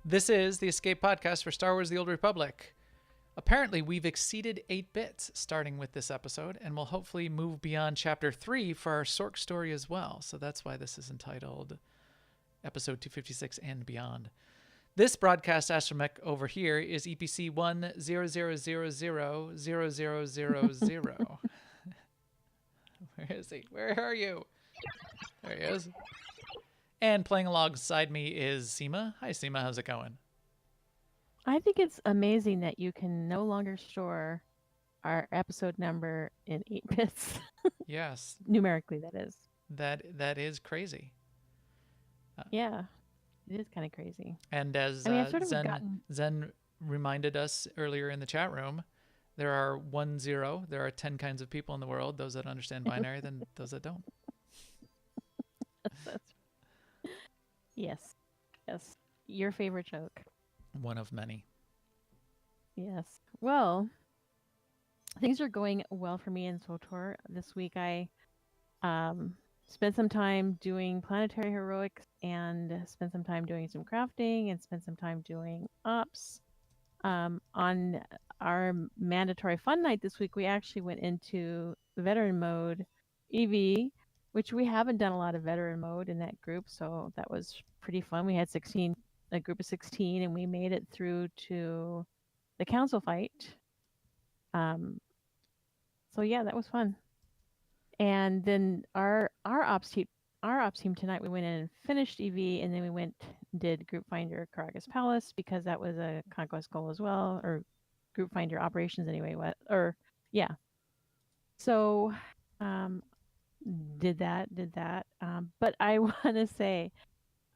This is the Escape Podcast for Star Wars The Old Republic. Apparently, we've exceeded 8 bits starting with this episode, and we'll hopefully move beyond Chapter 3 for our Sork story as well. So that's why this is entitled Episode 256 and Beyond. This broadcast astromech over here is EPC 100000000. Where is he? Where are you? There he is. And playing alongside me is Seema. Hi, Seema. How's it going? I think it's amazing that you can no longer store our episode number in 8 bits. Yes. Numerically, that is. That is crazy. Yeah, it is kind of crazy. And as Zen reminded us earlier in the chat room, there are 10. There are 10 kinds of people in the world. Those that understand binary, then those that don't. Yes. Your favorite joke. One of many. Yes. Well, things are going well for me in SWTOR. This week I spent some time doing planetary heroics and spent some time doing some crafting and spent some time doing ops. On our mandatory fun night this week, we actually went into veteran mode EV, which we haven't done a lot of veteran mode in that group, so that was pretty fun. We had a group of 16, and we made it through to the council fight. So yeah, that was fun. And then our ops team tonight, we went in and finished EV, and then we went and did Group Finder Karagas Palace because that was a conquest goal as well, or Group Finder operations anyway. So did that. But I want to say,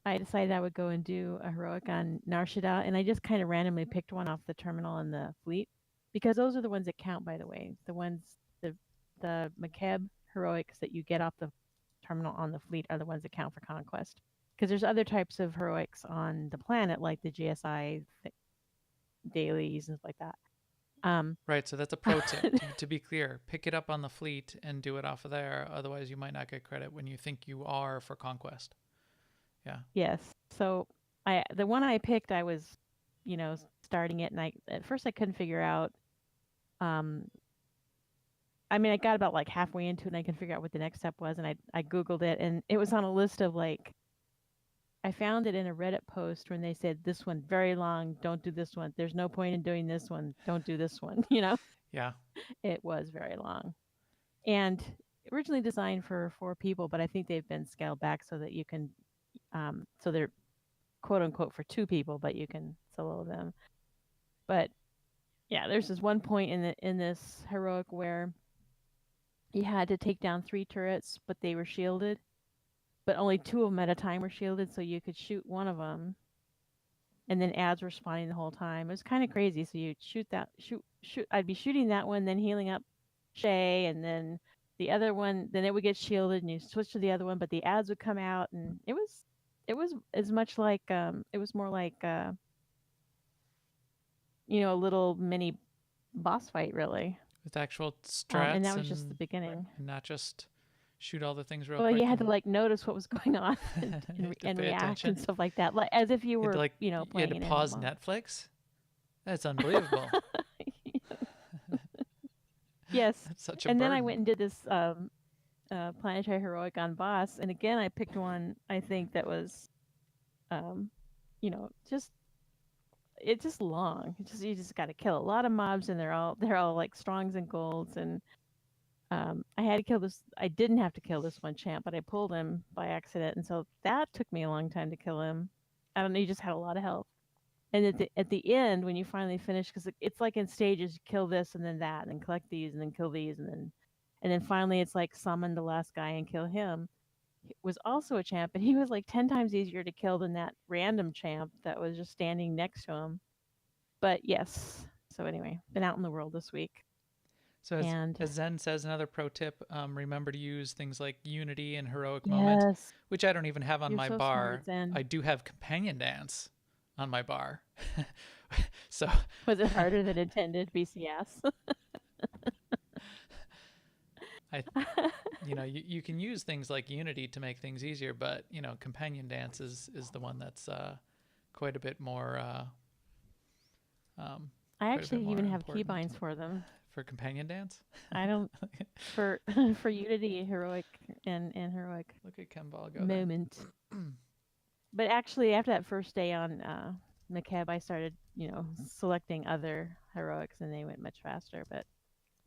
I decided I would go and do a heroic on Nar Shaddaa, and I just kind of randomly picked one off the terminal and the fleet, because those are the ones that count, by the way. The ones, the Makeb heroics that you get off the terminal on the fleet are the ones that count for conquest. Because there's other types of heroics on the planet, like the GSI dailies and stuff like that. Right, so that's a pro tip. to be clear, pick it up on the fleet and do it off of there. Otherwise, you might not get credit when you think you are for conquest. Yeah. Yes. So the one I picked, I was, starting it, and at first I couldn't figure out. I got about like halfway into it, and I couldn't figure out what the next step was, and I Googled it, and it was on a list of like. I found it in a Reddit post when they said, this one very long, don't do this one. There's no point in doing this one. Don't do this one, Yeah. It was very long. And originally designed for 4 people, but I think they've been scaled back so that you can, so they're quote unquote for 2 people, but you can solo them. But yeah, there's this one point in this heroic where you had to take down 3 turrets, but they were shielded. But only 2 of them at a time were shielded, so you could shoot one of them, and then ads were spawning the whole time. It was kind of crazy. So you'd shoot. I'd be shooting that one, then healing up Shay, and then the other one. Then it would get shielded, and you switch to the other one, but the ads would come out, and it was as much like it was more like a little mini boss fight, really, with actual strats, and that was just the beginning, not just shoot all the things real quick. Well, you had to like notice what was going on and react attention. And stuff like that, like as if you were playing. You had to pause Netflix. That's unbelievable. Yes. That's such a and burden. Then I went and did this planetary heroic on boss, and again I picked one I think that was, it's just long. You just got to kill a lot of mobs, and they're all like strongs and golds, and I had to kill this. I didn't have to kill this one champ, but I pulled him by accident, and so that took me a long time to kill him. I don't know. He just had a lot of health, and at the end when you finally finish, because it's like in stages, you kill this and then that, and then collect these and then kill these, and then finally it's like summon the last guy and kill him. He was also a champ, and he was like 10 times easier to kill than that random champ that was just standing next to him. But yes. So anyway, been out in the world this week. So as Zen says, another pro tip, remember to use things like Unity and Heroic Moment, which I don't even have on my bar. Smart, I do have Companion Dance on my bar. So was it harder than intended, BCS? You can use things like Unity to make things easier, but Companion Dance is the one that's quite a bit more um, I quite a bit actually more even have important keybinds for them. for companion dance. I don't for for Unity heroic and heroic Look at Kemball go there. moment. But actually, after that first day on McCab, I started, selecting other heroics, and they went much faster. But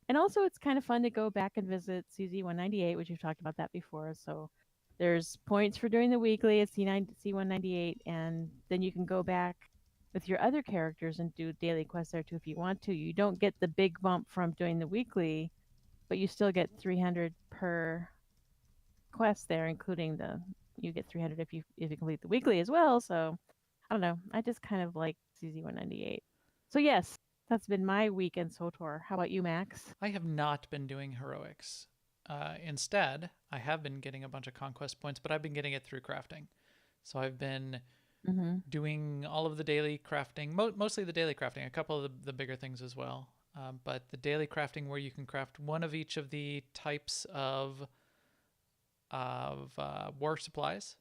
and also, it's kind of fun to go back and visit CZ 198, which we've talked about that before. So there's points for doing the weekly at C198, and then you can go back with your other characters and do daily quests there too if you want to. You don't get the big bump from doing the weekly, but you still get 300 per quest there, including you get 300 if you complete the weekly as well. So I don't know. I just kind of like CZ198. So yes, that's been my weekend SWTOR. How about you, Max? I have not been doing heroics. Instead, I have been getting a bunch of conquest points, but I've been getting it through crafting. So I've been Mm-hmm. doing all of the daily crafting, mostly the daily crafting, a couple of the bigger things as well. But the daily crafting where you can craft one of each of the types of war supplies.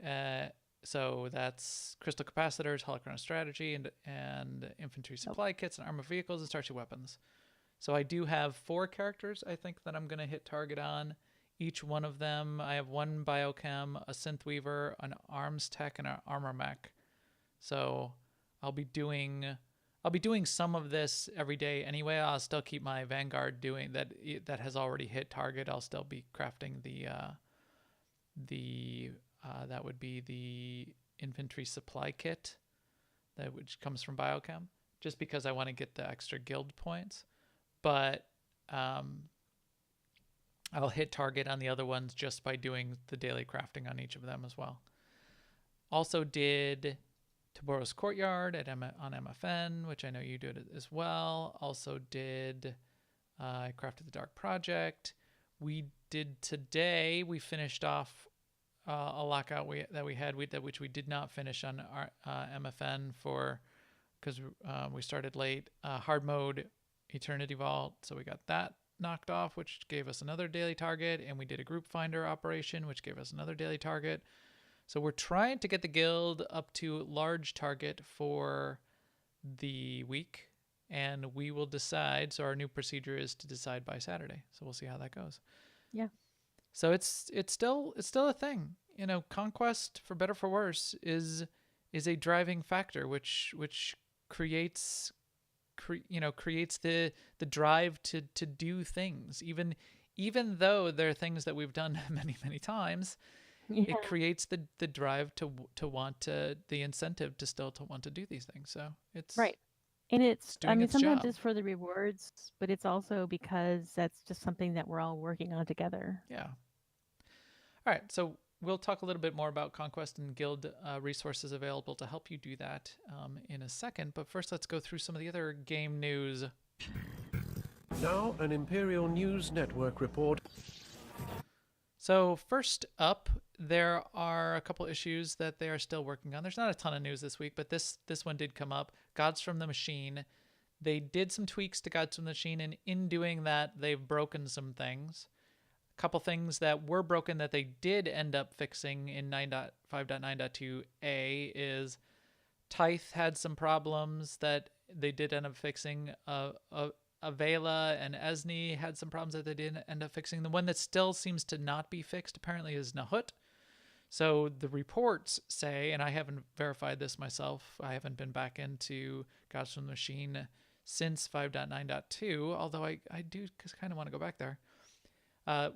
Uh, so that's crystal capacitors, holocron strategy, and infantry supply kits and armored vehicles and starship weapons. So I do have 4 characters I think that I'm going to hit target on. Each one of them, I have one biochem, a synth weaver, an arms tech, and an armor mech. So I'll be doing some of this every day anyway. I'll still keep my vanguard doing that. That has already hit target. I'll still be crafting the that would be the infantry supply kit that which comes from biochem, just because I want to get the extra guild points. But I'll hit target on the other ones just by doing the daily crafting on each of them as well. Also did Taboro's Courtyard on MFN, which I know you did as well. Also did I crafted the Dark Project. We did today. We finished off a lockout that we had, which we did not finish on our MFN for because we started late. Hard mode Eternity Vault, so we got that knocked off, which gave us another daily target, and we did a group finder operation, which gave us another daily target. So we're trying to get the guild up to large target for the week, and we will decide. So our new procedure is to decide by Saturday. So we'll see how that goes. Yeah. So it's still a thing. Conquest, for better for worse, is a driving factor, which creates the drive to do things, even though there are things that we've done many times. Yeah. It creates the drive to want the incentive to still to want to do these things. So it's Right. And it's doing its sometimes job. it's for the rewards, but it's also because that's just something that we're all working on together. Yeah. All right. So we'll talk a little bit more about Conquest and Guild resources available to help you do that in a second. But first, let's go through some of the other game news. Now, an Imperial News Network report. So first up, there are a couple issues that they are still working on. There's not a ton of news this week, but this one did come up. Gods from the Machine. They did some tweaks to Gods from the Machine, and in doing that, they've broken some things. A couple things that were broken that they did end up fixing in 9.5.9.2a is Tithe had some problems that they did end up fixing. Avela and Esni had some problems that they didn't end up fixing. The one that still seems to not be fixed apparently is Nahut. So the reports say, and I haven't verified this myself, I haven't been back into Gods from the Machine since 5.9.2, although I do kind of want to go back there.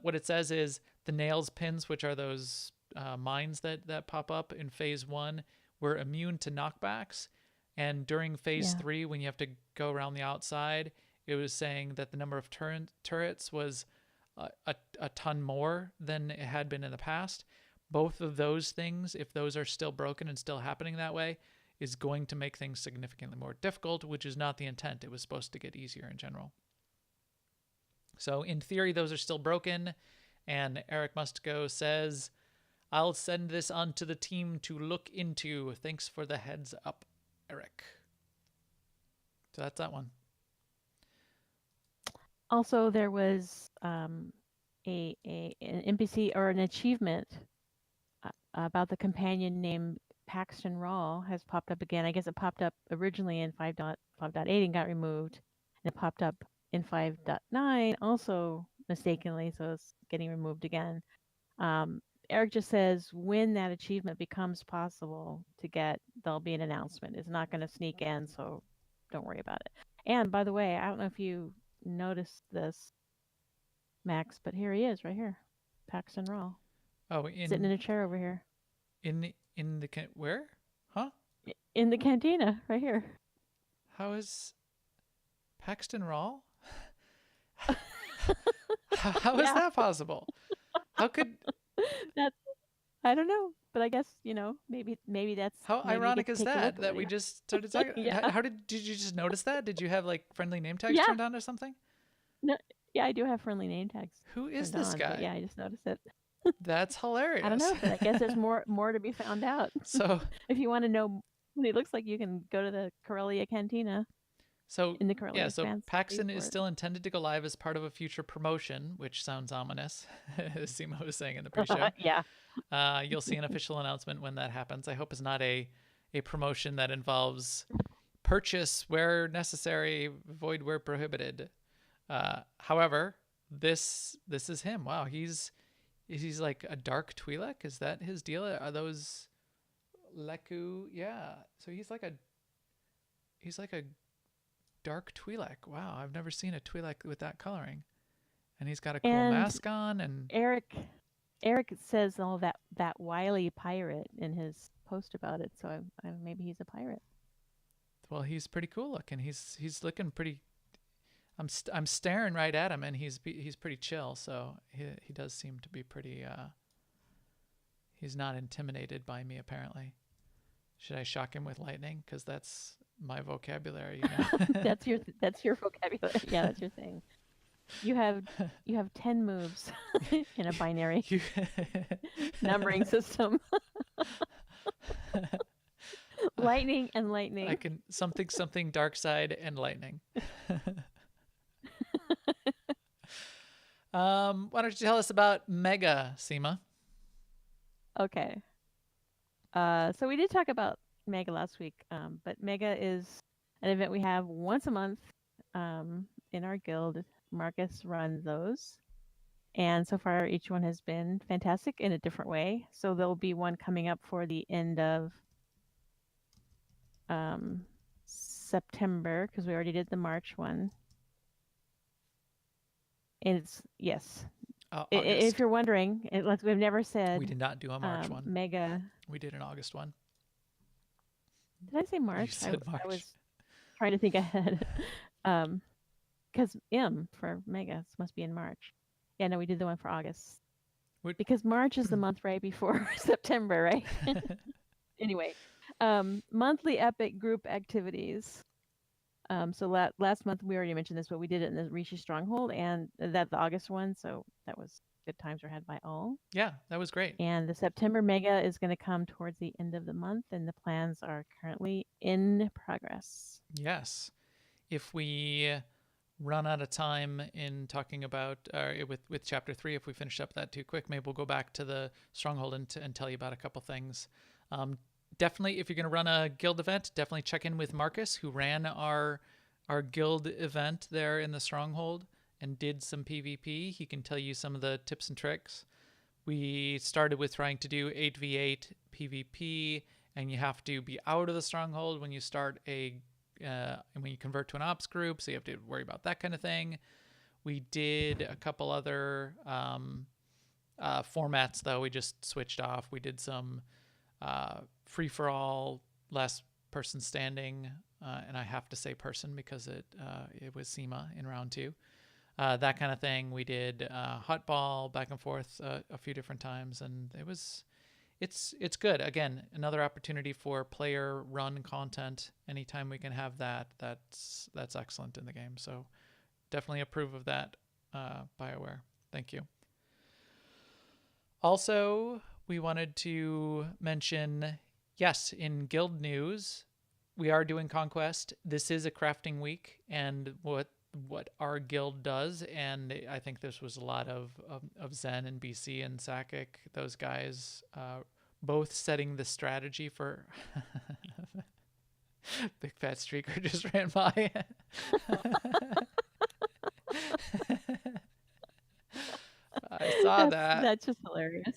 What it says is the nails pins, which are those mines that pop up in phase 1, were immune to knockbacks. And during phase 3, when you have to go around the outside, it was saying that the number of turrets was a ton more than it had been in the past. Both of those things, if those are still broken and still happening that way, is going to make things significantly more difficult, which is not the intent. It was supposed to get easier in general. So in theory, those are still broken. And Eric Mustgo says, I'll send this on to the team to look into. Thanks for the heads up, Eric. So that's that one. Also, there was an NPC or an achievement about the companion named Paxton Rawl has popped up again. I guess it popped up originally in 5.5.8 and got removed. And it popped up in 5.9 also mistakenly, so it's getting removed again. Eric just says when that achievement becomes possible to get, there'll be an announcement. It's not going to sneak in, so don't worry about it. And by the way, I don't know if you noticed this, Max, but here he is right here, Paxton Rawl. Oh, sitting in a chair over here. Where? Huh? In the cantina, right here. How is Paxton Rawl? How is that possible? How could That's, I don't know, but I guess maybe that's how maybe ironic is that we just started talking. Yeah. How did you just notice that? Did you have like friendly name tags Yeah. turned on or something? No, yeah, I do have friendly name tags. Who is turned this on, guy? but yeah, I just noticed it. That's hilarious. I don't know, but I guess there's more to be found out. So if you want to know what he looks like, you can go to the Corellia Cantina. So in the Corellia so fans Paxton is report. still intended to go live as part of a future promotion, which sounds ominous, as Sima was saying in the pre-show. Yeah. You'll see an official announcement when that happens. I hope it's not a promotion that involves purchase where necessary, void where prohibited. However, this is him. Wow, he's like a dark Twi'lek. Is that his deal? Are those Leku? Yeah. So he's like a dark Twi'lek. Wow, I've never seen a Twi'lek with that coloring. And he's got a cool mask on. And Eric says all that wily pirate in his post about it. So maybe he's a pirate. Well, he's pretty cool looking. He's looking pretty. I'm staring right at him, and he's pretty chill. So he does seem to be pretty. He's not intimidated by me apparently. Should I shock him with lightning? Because that's my vocabulary. That's your vocabulary. Yeah, that's your thing. You have 10 moves in a binary numbering system. Lightning and lightning. I can something dark side and lightning. Why don't you tell us about Mega, Sima? Okay. So we did talk about Mega last week, but Mega is an event we have once a month in our guild. Marcus runs those. And so far, each one has been fantastic in a different way. So there'll be one coming up for the end of September, because we already did the March one. And it's, yes. If you're wondering, we've never said. We did not do a March one. Mega. We did an August one. Did I say March? You said March. I was trying to think ahead. Because M for Mega must be in March. Yeah, no, we did the one for August. Because March is the month right before September, right? Anyway, monthly epic group activities. So last month we already mentioned this, but we did it in the Rishi Stronghold, and that the August one. So that was good times were had by all. Yeah, that was great. And the September Mega is going to come towards the end of the month, and the plans are currently in progress. Yes. If we run out of time in talking about with chapter 3, if we finish up that too quick, maybe we'll go back to the Stronghold and tell you about a couple things. Definitely, if you're going to run a guild event, definitely check in with Marcus, who ran our guild event there in the Stronghold and did some PvP. He can tell you some of the tips and tricks. We started with trying to do 8v8 PvP, and you have to be out of the Stronghold when you start when you convert to an ops group, so you have to worry about that kind of thing. We did a couple other formats, though. We just switched off. We did some free-for-all, last person standing, and I have to say person because it was Sima in round 2. That kind of thing. We did hot ball back and forth a few different times, and it's good. Again, another opportunity for player run content. Anytime we can have that's excellent in the game. So definitely approve of that, BioWare. Thank you. Also, we wanted to mention, yes, in guild news, we are doing Conquest. This is a crafting week, and what our guild does, and I think this was a lot of Zen and BC and Sakic, those guys both setting the strategy for Big Fat Streaker just ran by. I saw that. That's just hilarious.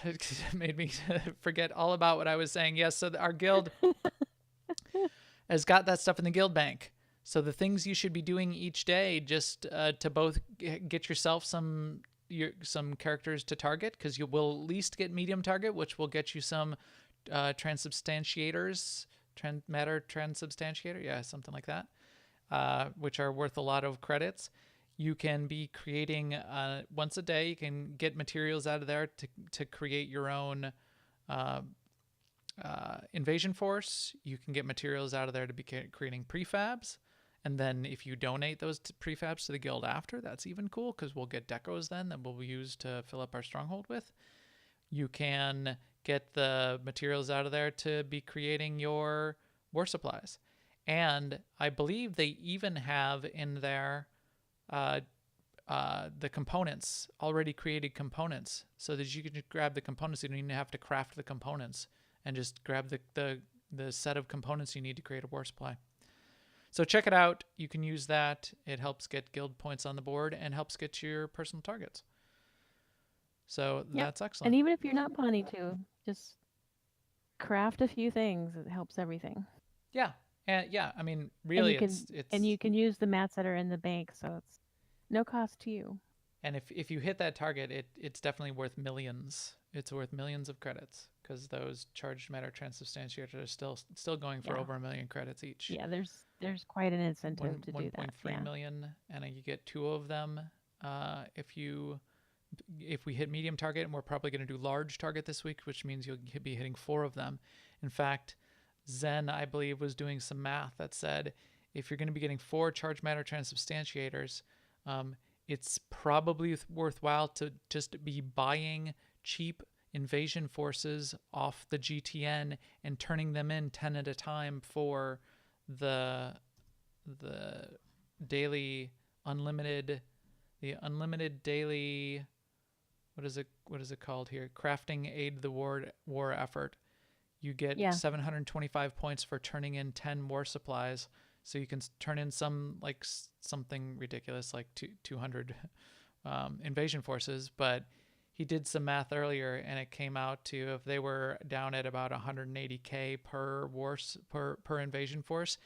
It made me forget all about what I was saying. Yes, so our guild has got that stuff in the guild bank. So the things you should be doing each day, just to both get yourself some characters to target, because you will at least get medium target, which will get you some transubstantiators, matter transubstantiator, yeah, something like that, which are worth a lot of credits. You can be creating once a day. You can get materials out of there to create your own invasion force. You can get materials out of there to be creating prefabs. And then if you donate those prefabs to the guild after, that's even cool, because we'll get decos then that we'll use to fill up our stronghold with. You can get the materials out of there to be creating your war supplies. And I believe they even have in there the components, already created components, so that you can just grab the components. You don't even have to craft the components, and just grab the set of components you need to create a war supply. So check it out. You can use that. It helps get guild points on the board and helps get your personal targets. So that's excellent. And even if you're not planning to, just craft a few things. It helps everything. Yeah. And yeah, I mean, really, and you can use the mats that are in the bank, so it's no cost to you. And if you hit that target, it's definitely worth millions. It's worth millions of credits, because those charged matter transubstantiators are still going for over 1 million credits each. Yeah, there's quite an incentive to do that. 1.3 million, and you get 2 of them. If we hit medium target, and we're probably going to do large target this week, which means you'll be hitting 4 of them. In fact, Zen, I believe, was doing some math that said if you're going to be getting 4 charged matter transubstantiators, it's probably worthwhile to just be buying cheap invasion forces off the GTN and turning them in 10 at a time for the daily unlimited daily, what is it called here, crafting aid the war effort. You get 725 points for turning in 10 war supplies. So you can turn in something ridiculous like 200 invasion forces. But he did some math earlier, and it came out to, if they were down at about 180k per invasion force,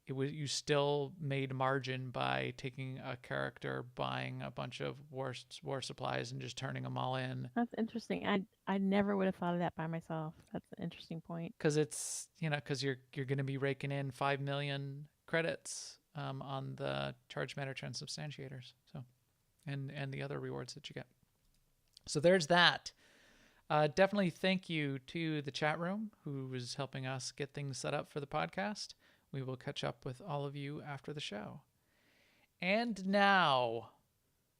you still made margin by taking a character, buying a bunch of war supplies, and just turning them all in. That's interesting. I never would have thought of that by myself. That's an interesting point. Because it's, because you're going to be raking in 5 million credits on the charged matter transubstantiators, so and the other rewards that you get. So there's that. Definitely thank you to the chat room who was helping us get things set up for the podcast. We will catch up with all of you after the show. And now,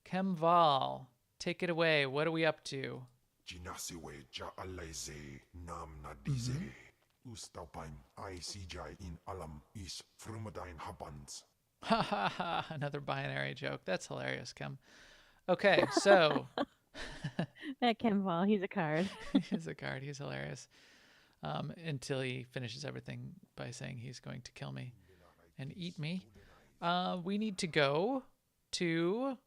Kemval, take it away. What are we up to? Ha ha ha, another binary joke. That's hilarious, Kem. Okay, so... That Kemval, he's a card. He's a card. He's hilarious. Until he finishes everything by saying he's going to kill me and eat me. We need to go to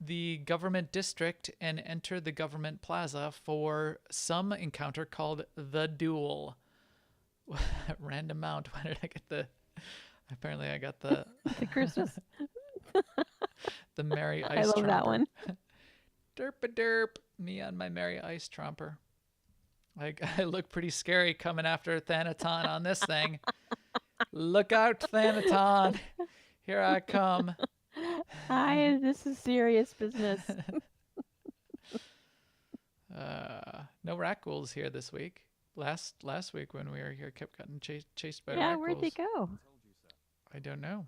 the government district and enter the government plaza for some encounter called the Duel. Random mount. Why did I get the... Apparently I got the... The Christmas. The Merry Ice Tromper. I love that one. Derp-a-derp. Me on my Merry Ice Tromper. I look pretty scary coming after Thanaton on this thing. Look out, Thanaton. Here I come. Hi, this is serious business. No rat ghouls here this week. Last week when we were here, kept getting chased by rat ghouls. Yeah, where'd they go? I don't know.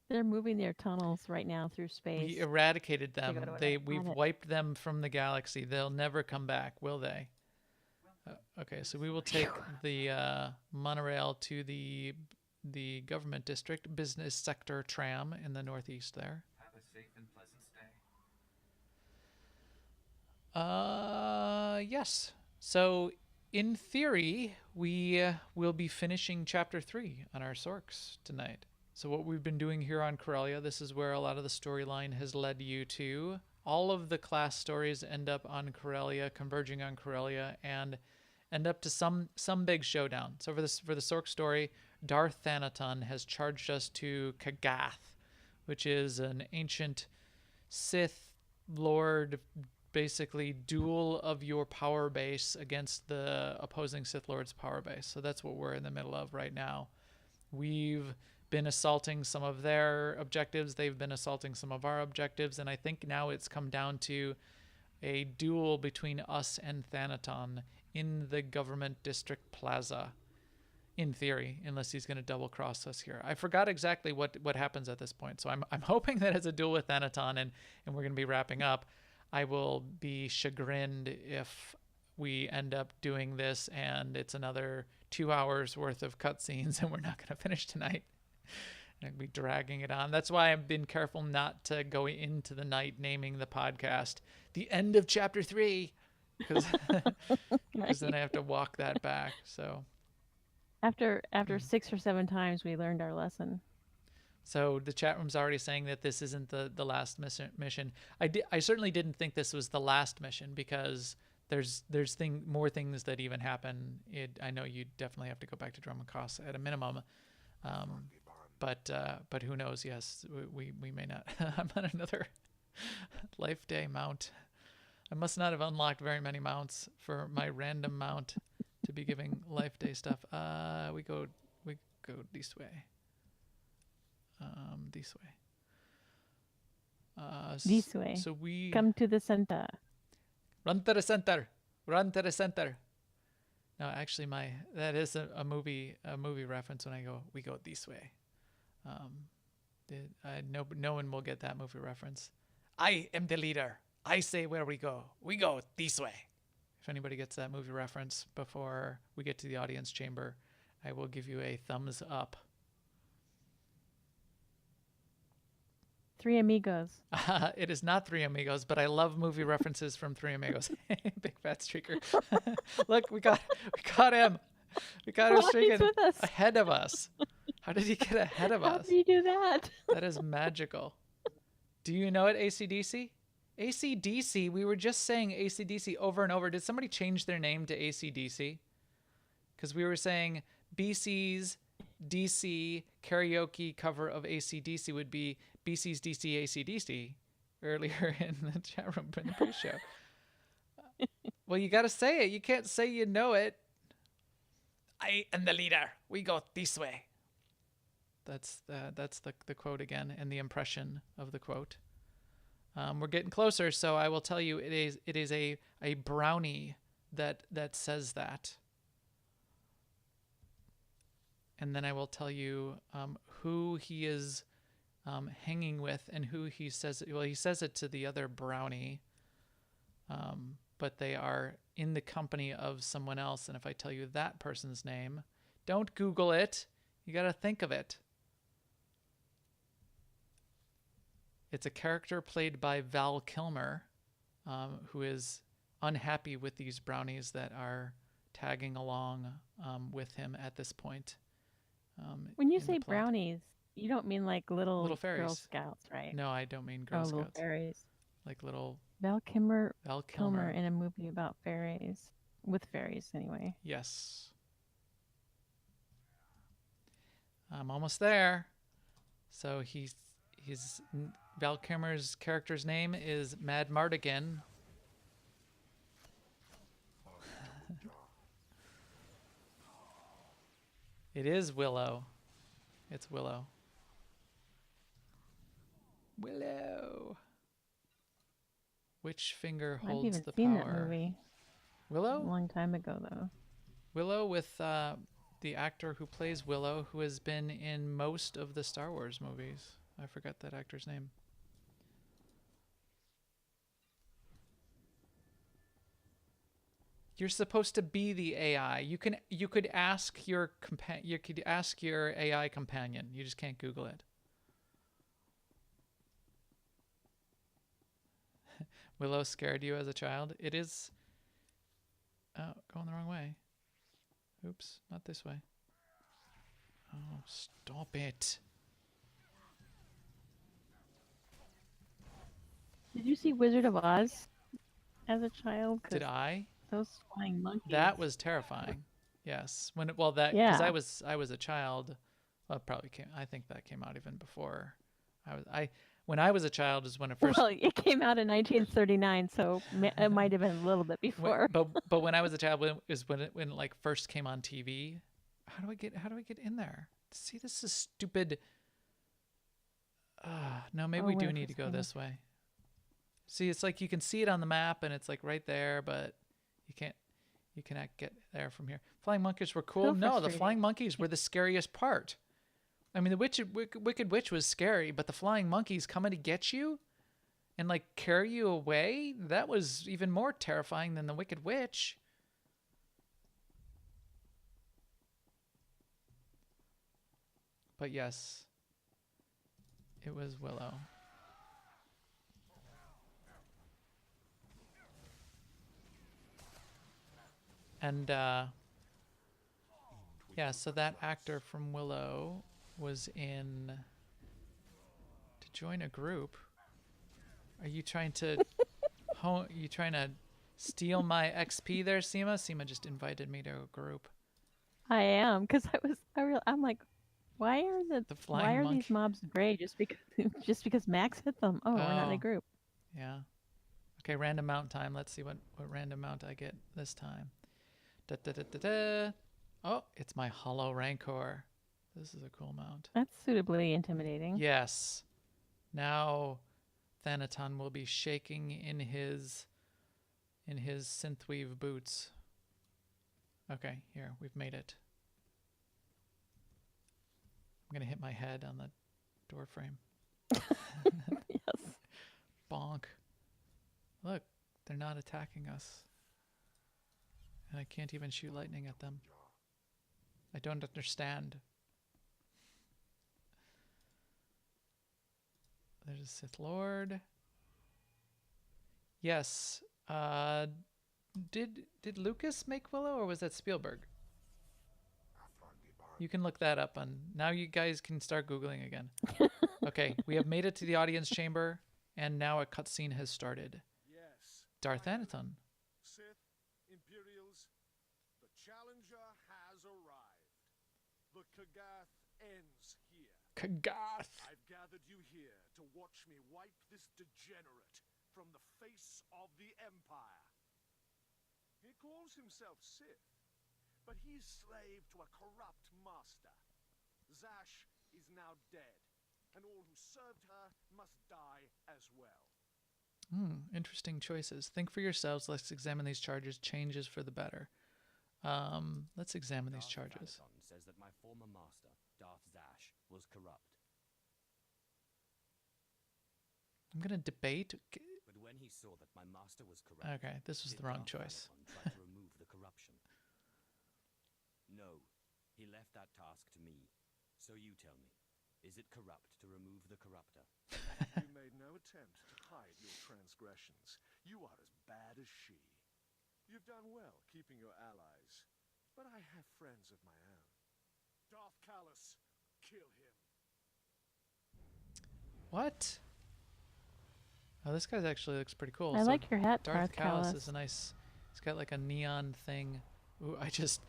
They're moving their tunnels right now through space. We eradicated them. We've wiped them from the galaxy. They'll never come back, will they? Okay, so we will take the monorail to the government district business sector tram in the northeast there. Have a safe and pleasant stay. Yes. So, in theory, we will be finishing chapter 3 on our Sorks tonight. So, what we've been doing here on Corellia, this is where a lot of the storyline has led you to. All of the class stories end up on Corellia, converging on Corellia, and end up to some big showdown. So, for the Sork story, Darth Thanaton has charged us to Kagath, which is an ancient Sith Lord, basically duel of your power base against the opposing Sith Lord's power base. So that's what we're in the middle of right now. We've been assaulting some of their objectives. They've been assaulting some of our objectives. And I think now it's come down to a duel between us and Thanaton in the government district plaza. In theory, unless he's going to double cross us here. I forgot exactly what happens at this point. So I'm hoping that it's a duel with Thanaton and we're going to be wrapping up. I will be chagrined if we end up doing this and it's another 2 hours worth of cutscenes and we're not going to finish tonight. I'm going to be dragging it on. That's why I've been careful not to go into the night naming the podcast The End of Chapter 3, because then I have to walk that back. So After 6 or 7 times, we learned our lesson. So the chat room's already saying that this isn't the last mission. I certainly didn't think this was the last mission, because there's more things that even happen. I know you definitely have to go back to Drummond-Koss at a minimum, but who knows? Yes, we may not. I'm on another life day mount. I must not have unlocked very many mounts for my random mount to be giving life day stuff. We go this way. This way. This way. So we come to the center. Run to the center. Run to the center. No, actually, that is a movie reference. When I go, we go this way. No one will get that movie reference. I am the leader. I say where we go. We go this way. If anybody gets that movie reference before we get to the audience chamber, I will give you a thumbs up. Three Amigos. It is not Three Amigos, but I love movie references from Three Amigos. Big fat streaker. Look, we got him. We got him streaking ahead of us. How did he get ahead of us? How did you do that? That is magical. Do you know it, AC/DC? AC/DC, we were just saying AC/DC over and over. Did somebody change their name to AC/DC? Because we were saying BC's DC karaoke cover of AC/DC would be BC's DC AC/DC earlier in the chat room in the pre-show. Well, you got to say it. You can't say you know it. I am the leader. We go this way. That's the quote again, and the impression of the quote. We're getting closer, so I will tell you it is a brownie that says that. And then I will tell you who he is hanging with and who he says it. Well, he says it to the other brownie, but they are in the company of someone else. And if I tell you that person's name, don't Google it. You got to think of it. It's a character played by Val Kilmer, who is unhappy with these brownies that are tagging along with him at this point. When you say brownies, you don't mean like little fairies. Girl Scouts, right? No, I don't mean Girl Scouts. Little fairies. Like little Val Kilmer in a movie about fairies, with fairies anyway. Yes. I'm almost there. So Val Kilmer's character's name is Mad Mardigan. It is Willow. It's Willow. Willow. Which finger holds I've even the seen power? That movie. Willow? A long time ago, though. Willow with the actor who plays Willow, who has been in most of the Star Wars movies. I forgot that actor's name. You're supposed to be the AI. You could ask your AI companion. You just can't Google it. Willow scared you as a child? It is... Oh, going the wrong way. Oops, not this way. Oh, stop it. Did you see Wizard of Oz as a child? 'Cause Did I? those flying monkeys. That was terrifying. Yes. When it, well, that because Yeah. I was a child. Well, it probably came. I think that came out even before. When I was a child is when it first. Well, it came out in 1939, so it might have been a little bit before. But when I was a child, when it like first came on TV. How do I get in there? See, this is stupid. No, maybe Oh, we when do it need to first go came this way. See, it's like you can see it on the map and it's like right there, but you cannot get there from here. Flying monkeys were cool. So No, the frustrating. flying monkeys were the scariest part. I mean, the Wicked Witch was scary, but the flying monkeys coming to get you and like carry you away, that was even more terrifying than the Wicked Witch. But yes, it was Willow. And yeah, so that actor from Willow was in to join a group. Are you trying to you trying to steal my XP there, Seema? Seema just invited me to a group. I am, because I'm like, why are The flying these monkey. mobs gray just because Max hit them? Oh, we're not in Oh. a group. Yeah. Okay, random mount time. Let's see what random mount I get this time. Da, da, da, da, da. Oh, it's my Hollow Rancor. This is a cool mount. That's suitably intimidating. Yes. Now Thanaton will be shaking in his synthweave boots. Okay, here, we've made it. I'm gonna hit my head on the door frame. Yes. Bonk. Look, they're not attacking us. And I can't even shoot lightning at them. I don't understand. There's a Sith Lord. Yes. Did Lucas make Willow or was that Spielberg? You can look that up on now. You guys can start Googling again. Okay, we have made it to the audience chamber, and now a cutscene has started. Yes. Darth Anaton. Sith, Imperials, the Challenger has arrived. The Kagath ends here. Kagath. I've gathered you here to watch me wipe this degenerate from the face of the Empire. He calls himself Sith, but he's slave to a corrupt master. Zash is now dead, and all who served her must die as well. Interesting choices. Think for yourselves. Let's examine these charges. Changes for the better. Let's examine these charges. Thanaton says that my former master, Darth Zash, was corrupt. I'm gonna debate. But when he saw that my master was corrupt, Okay, this was did the wrong Darth choice. Thanaton try to remove the corruption? No, he left that task to me. So you tell me, is it corrupt to remove the corruptor? You made no attempt to hide your transgressions. You are as bad as she. You've done well keeping your allies, but I have friends of my own. Darth Callus, kill him. What? Oh, this guy actually looks pretty cool. I So like your hat, Darth Darth Callus Callus. is a nice. It's got like a neon thing. Ooh, I just.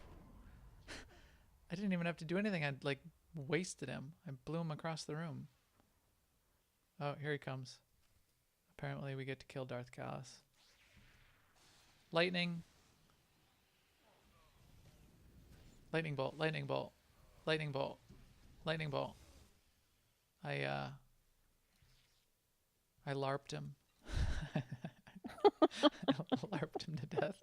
I didn't even have to do anything. I like wasted him. I blew him across the room. Oh, here he comes. Apparently, we get to kill Darth Callus. Lightning. Lightning bolt. Lightning bolt. Lightning bolt. Lightning bolt. I LARPed him. LARPed him to death.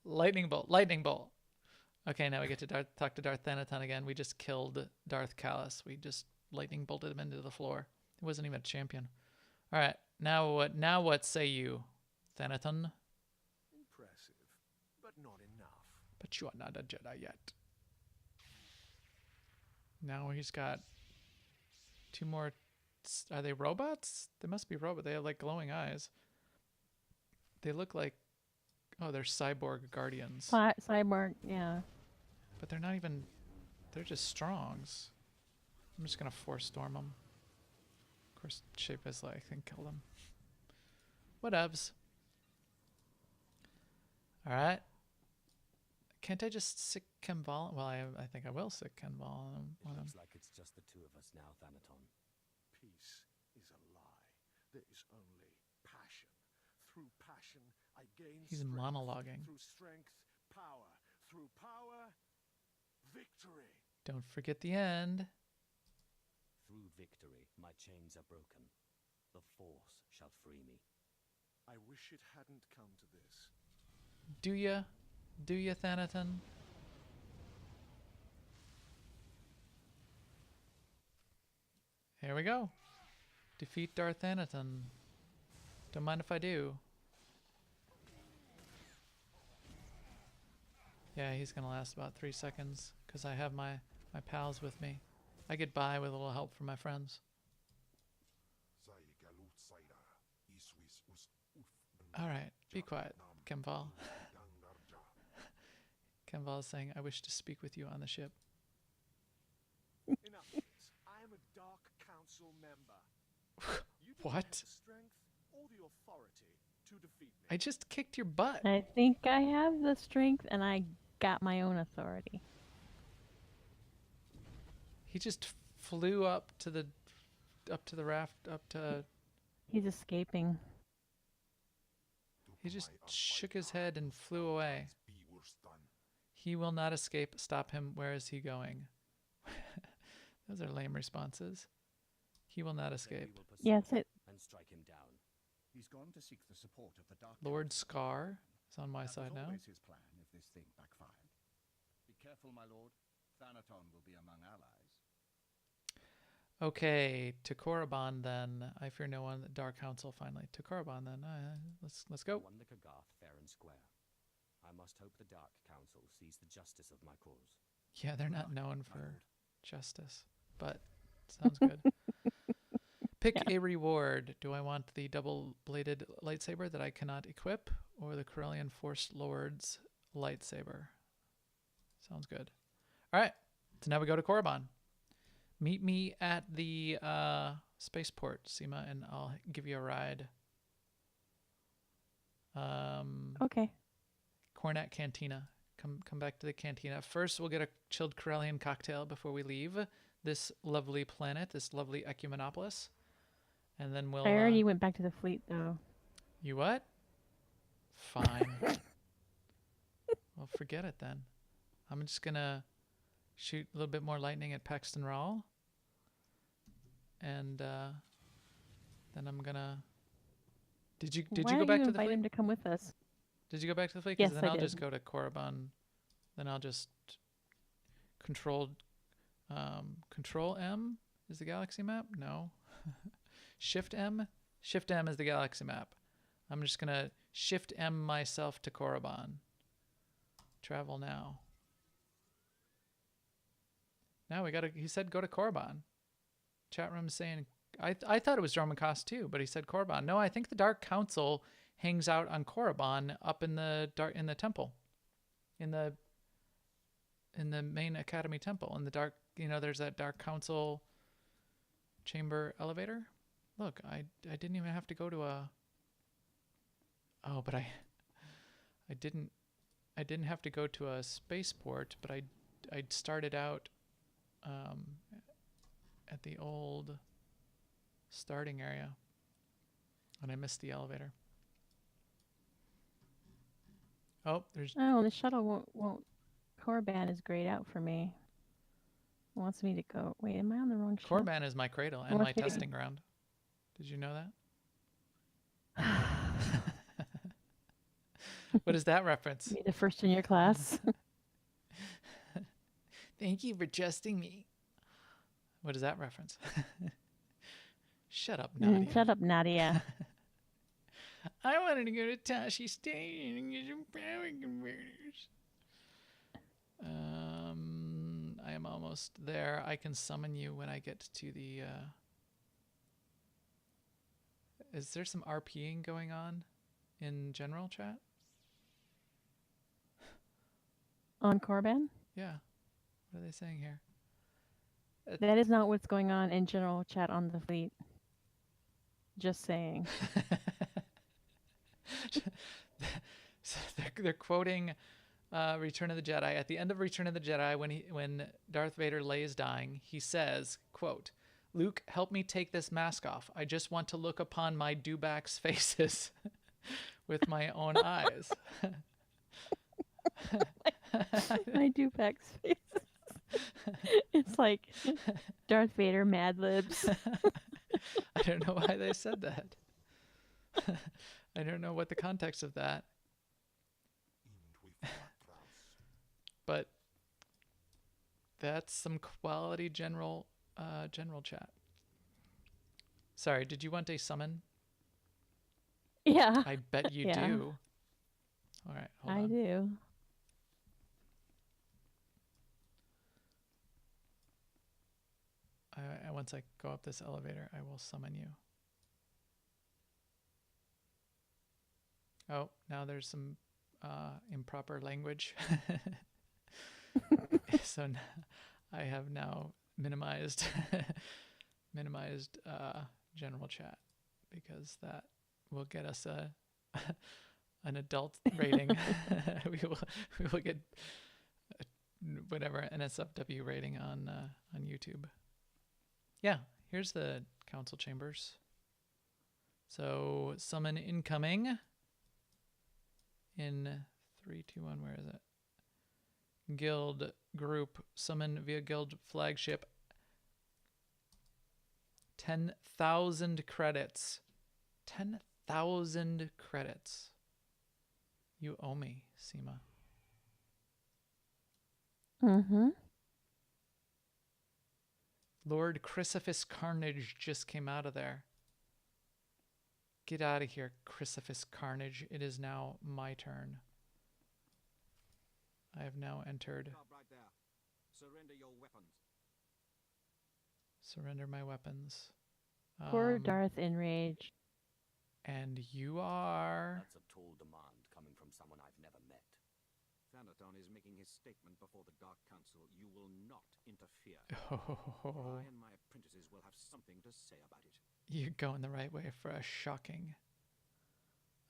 Lightning bolt. Lightning bolt. Okay, now we get to talk to Darth Thanaton again. We just killed Darth Callus. We just lightning bolted him into the floor. He wasn't even a champion. All right, now what? Now what say you, Thanaton? Impressive, but not enough. But you are not a Jedi yet. Now he's got two more Are they robots? They must be robot. They have like glowing eyes. They look like, oh, they're cyborg guardians. Cyborg, yeah. But they're not even, they're just strongs. I'm just gonna force storm them. Of course, Shape is like, I can kill them. Whatevs. Alright. Can't I just sick Kenval? Well, I think I will sick Kenval on him. It looks like it's just the two of us now, Thanaton. Peace is a lie. There is only passion. Through passion, I gain He's strength. monologuing. Through strength, power. Through power, victory. Don't forget the end. Through victory, my chains are broken. The Force shall free me. I wish it hadn't come to this. Do ya? Do ya, Thanaton? Here we go. Defeat Darth Thanaton. Don't mind if I do. Yeah, he's gonna last about 3 seconds because I have my pals with me. I get by with a little help from my friends. Alright, be quiet, Kemval. Kemval is saying, I wish to speak with you on the ship. Enough of this. I am a Dark Council member. You don't What? have the strength or the authority to defeat me. I just kicked your butt. I think I have the strength, and I got my own authority. He just flew up to the raft, up to... He's escaping. He just shook his head and flew away. He will not escape. Stop him. Where is he going? Those are lame responses. He will not Then we escape. will pursue Yes, him it. and strike him down. He's gone to seek the support of the Dark Lord Council. Scar is on my That side was now. always his plan if this thing backfired. Be careful, my lord. Thanaton will be among allies. Okay, to Korriban then. I fear no one. Dark Council finally. To Korriban then. Let's go. Won the Kagath fair and square. I must hope the Dark Council sees the justice of my cause. Yeah, they're not Good luck, known my for lord. justice, but sounds good. Pick a reward. Do I want the double-bladed lightsaber that I cannot equip, or the Corellian Force Lord's lightsaber? Sounds good. All right, so now we go to Korriban. Meet me at the spaceport, Seema, and I'll give you a ride. Okay. Cornet Cantina. Come back to the cantina. First, we'll get a chilled Corellian cocktail before we leave this lovely planet, this lovely Ecumenopolis. And then we'll... I already went back to the fleet, though. You what? Fine. Well, forget it then. I'm just gonna shoot a little bit more lightning at Paxton Rawl. And then I'm gonna... Did you Why go don't back you to the invite fleet? him to come with us? Did you go back to the fleet? 'Cause Yes, then I I'll did. just go to Korriban. Then I'll just control M is the galaxy map? No. Shift M? Shift M is the galaxy map. I'm just gonna Shift M myself to Korriban. Travel now. Now we gotta, he said go to Korriban. Chat room saying, I thought it was Dromacost too, but he said Korriban. No, I think the Dark Council hangs out on Korriban up in the temple. In the main Academy temple. In the dark, there's that Dark Council chamber elevator. Look, I didn't even have to go to a... Oh, but I didn't have to go to a spaceport, but I started out at the old starting area, and I missed the elevator. Oh, there's... Oh, the shuttle won't. Korriban is grayed out for me. It wants me to go. Wait, am I on the wrong ship? Korriban is my cradle and What's my your- testing ground. Did you know that? What is that reference? Be the first in your class. Thank you for trusting me. What is that reference? Shut up, Nadia. Shut up, Nadia. I wanted to go to Tashi Station and get some power converters. I am almost there. I can summon you when I get to the Is there some RPing going on in general chat? On Korban? Yeah. What are they saying here? That is not what's going on in general chat on the fleet. Just saying. So they're quoting Return of the Jedi. At the end of Return of the Jedi, when Darth Vader lays dying, he says, quote, "Luke, help me take this mask off. I just want to look upon my dewbacks' faces with my own eyes." My Duplex face. It's like Darth Vader Mad Libs. I don't know why they said that. I don't know what the context of that. But that's some quality general chat. Sorry, did you want a summon? Yeah. I bet you Yeah. do. All right, hold I on. do. Once I go up this elevator, I will summon you. Oh, now there's some improper language. So I have now minimized general chat because that will get us an adult rating. we will get whatever an SFW rating on YouTube. Yeah, here's the council chambers. So summon incoming in 3, 2, 1. Where is it? Guild group summon via guild flagship. 10,000 credits. 10,000 credits. You owe me, Seema. Mm-hmm. Lord Chrysophus Carnage just came out of there. Get out of here, Chrysophus Carnage. It is now my turn. I have now entered. Stop right there. Surrender your weapons. Surrender my weapons. Poor Darth enraged. And you are... That's a tall demand coming from someone I've never met. Thanaton is making his statement before the Dark Council. You will not interfere. Oh, I and my apprentices will have something to say about it. you're going the right way for a shocking.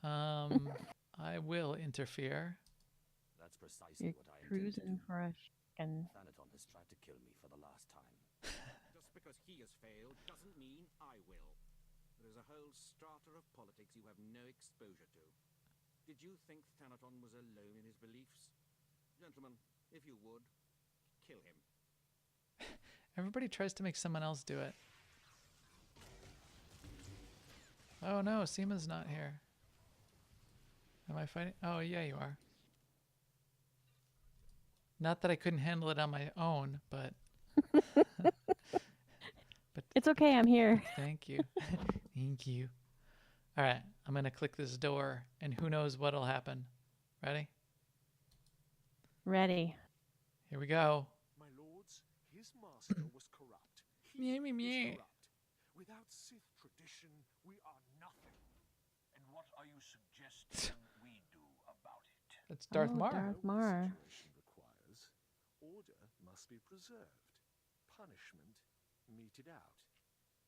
I will interfere. That's precisely You're what I intend to cruising do. for a chicken. Thanaton has tried to kill me for the last time. Just because he has failed doesn't mean I will. There is a whole strata of politics you have no exposure to. Did you think Thanaton was alone in his beliefs? Gentlemen, if you would, kill him. Everybody tries to make someone else do it. Oh no, Seema's not here. Am I fighting? Oh yeah, you are. Not that I couldn't handle it on my own, but It's okay, I'm here. thank you. Thank you. All right, I'm going to click this door, and who knows what'll happen. Ready? Ready. Here we go. My lords, his master was corrupt. He Meh, meh, meh. is corrupt. Without Sith tradition, we are nothing. And what are you suggesting we do about it? That's Darth Oh, Mar. Darth The Mar. situation requires order must be preserved, punishment meted out.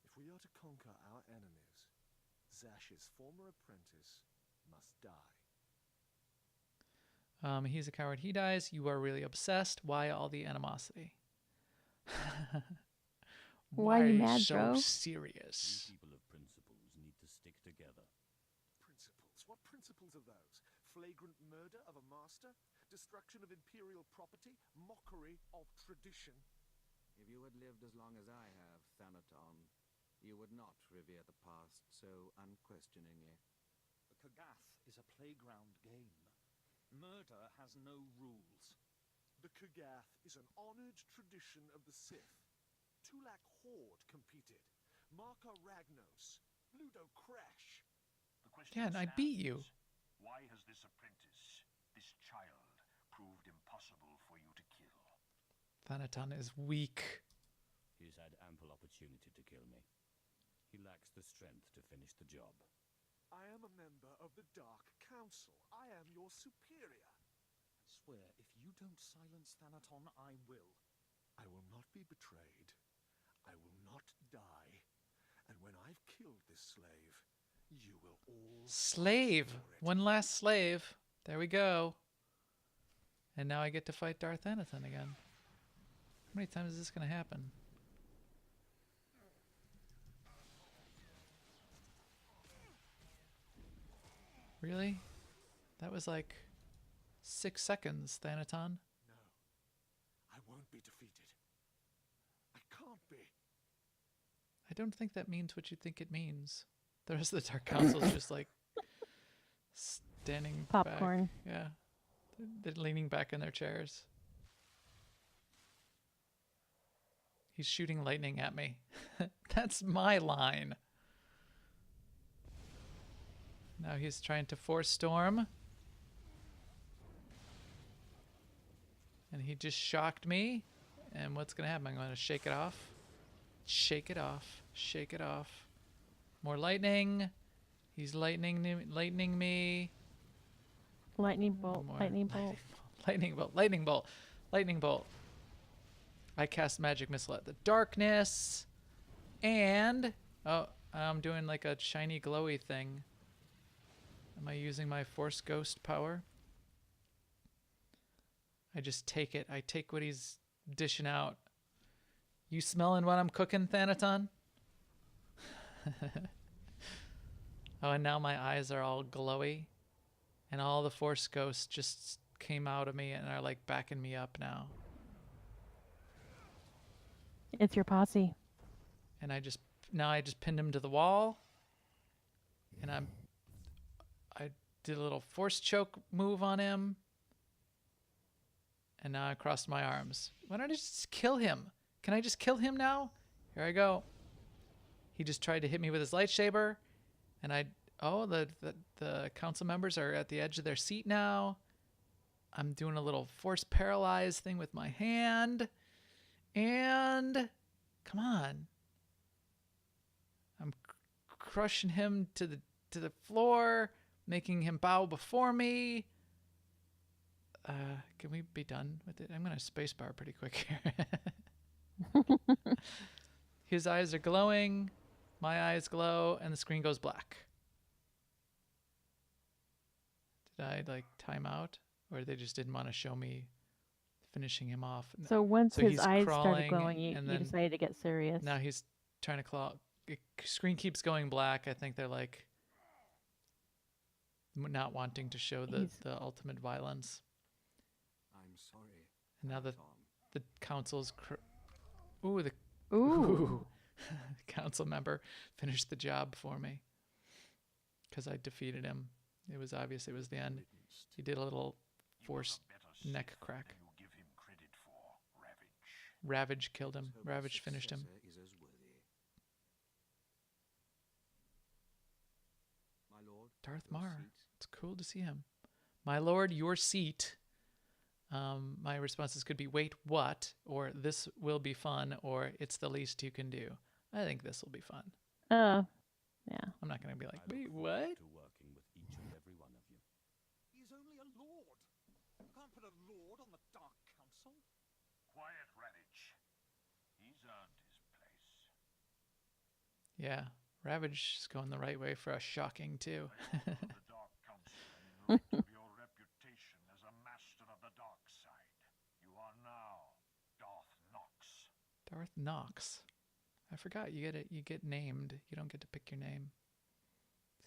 If we are to conquer our enemies, Zash's former apprentice must die. He's a coward. He dies. You are really obsessed. Why all the animosity? Why you mad, so bro? serious? You people of principles need to stick together. Principles? What principles are those? Flagrant murder of a master? Destruction of imperial property? Mockery of tradition? If you had lived as long as I have, Thanaton, you would not revere the past so unquestioningly. The Kagath is a playground game. Murder has no rules. The Kagath is an honored tradition of the Sith. Tulak Horde competed. Marka Ragnos. Ludo Crash. The question Yeah, and I beat you. stands, why has this apprentice, this child, proved impossible for you to kill? Thanaton is weak. He's had ample opportunity to kill me. He lacks the strength to finish the job. I am a member of the Dark Council. I am your superior. I swear, if you don't silence Thanaton, I will. I will not be betrayed. I will not die. And when I've killed this slave, you will all Slave. fight for it. One last slave. There we go. And now I get to fight Darth Anathan again. How many times is this going to happen? Really? That was like 6 seconds, Thanaton. No, I won't be defeated. I can't be. I don't think that means what you think it means. The rest of the Dark Council's just like standing Popcorn. back. Yeah. They're leaning back in their chairs. He's shooting lightning at me. That's my line. Now he's trying to force storm. And he just shocked me. And what's going to happen? I'm going to shake it off. Shake it off. Shake it off. More lightning. He's lightning me. Lightning bolt. More Lightning bolt. Lightning bolt. Lightning bolt. Lightning bolt. I cast magic missile at the darkness. And oh, I'm doing like a shiny glowy thing. Am I using my force ghost power? I just take it. I take what he's dishing out. You smelling what I'm cooking, Thanaton? Oh, and now my eyes are all glowy. And all the force ghosts just came out of me and are like backing me up now. It's your posse. And I just pinned him to the wall. And I did a little force choke move on him. And now I crossed my arms. Why don't I just kill him? Can I just kill him now? Here I go. He just tried to hit me with his lightsaber. And the council members are at the edge of their seat now. I'm doing a little force paralyze thing with my hand. And come on. I'm crushing him to the floor, making him bow before me. Can we be done with it? I'm going to spacebar pretty quick here. His eyes are glowing. My eyes glow, and the screen goes black. Did I like time out, or they just didn't want to show me finishing him off? So once So his he's eyes started crawling, glowing, you and then decided to get serious. Now he's trying to claw. Screen keeps going black. I think they're like not wanting to show the ultimate violence. I'm sorry. And now the Thanaton. council's Ooh. Ooh. Council member finished the job for me because I defeated him. It was obvious it was the end. He did a little forced neck crack. Than you give him credit for, Ravage. Ravage killed him. Let's hope the Ravage finished him. successor is as worthy. My lord, Darth your Mar. seat. It's cool to see him. My lord, your seat. My responses could be, wait, what? Or this will be fun, or it's the least you can do. I think this will be fun. Oh, yeah. I'm not going to be like, I look wait, forward what? to working with each and every one of you. He's only a lord. You can't put a lord on the Dark Council. Quiet, Ravage. He's earned his place. Yeah, Ravage is going the right way for us shocking, too. Member of the Dark Council, and in right of your reputation as a master of the dark side. You are now Darth Nox. Darth Nox. I forgot you get named. You don't get to pick your name.